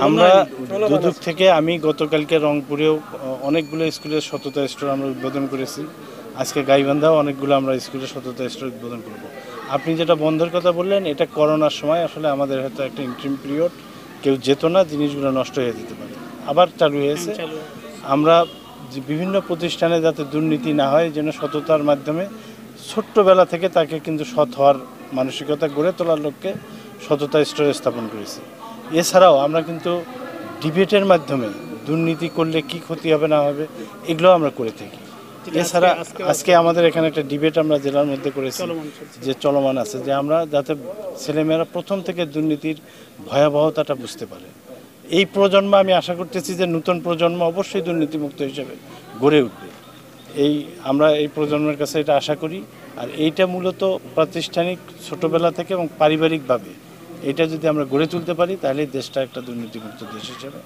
আমরা দুদক থেকে আমি গতকালকে রংপুরেও অনেকগুলো স্কুলের সততা স্টোর আমরা উদ্বোধন করেছি। আজকে গাইবান্ধাও অনেকগুলো আমরা স্কুলের সততা স্টোর উদ্বোধন করব। আপনি যেটা বন্ধের কথা বললেন, এটা করোনার সময় আসলে আমাদের হয়তো একটা ইন্টারিম পিরিয়ড, কেউ যেত না, জিনিসগুলো নষ্ট হয়ে যেতে পারে, আবার চালু হয়েছে। আমরা বিভিন্ন প্রতিষ্ঠানে যাতে দুর্নীতি না হয়, যেন সততার মাধ্যমে ছোট্টবেলা থেকে তাকে কিন্তু সৎ হওয়ার মানসিকতা গড়ে তোলার লক্ষ্যে সততা স্টোর স্থাপন করেছি। এছাড়াও আমরা কিন্তু ডিবেটের মাধ্যমে দুর্নীতি করলে কি ক্ষতি হবে না হবে এগুলো আমরা করে থাকি। এছাড়া আজকে আমাদের এখানে একটা ডিবেট আমরা জেলার মধ্যে করেছি, যে চলমান আছে, যে আমরা যাতে ছেলেমেয়েরা প্রথম থেকে দুর্নীতির ভয়াবহতাটা বুঝতে পারে। এই প্রজন্ম, আমি আশা করতেছি যে নতুন প্রজন্ম অবশ্যই দুর্নীতিমুক্ত হিসেবে গড়ে উঠবে। আমরা এই প্রজন্মের কাছে এটা আশা করি। আর এইটা মূলত প্রাতিষ্ঠানিক ছোটবেলা থেকে এবং পারিবারিকভাবে এটা যদি আমরা গড়ে তুলতে পারি, তাহলে দেশটা একটা দুর্নীতিমুক্ত দেশ হিসেবে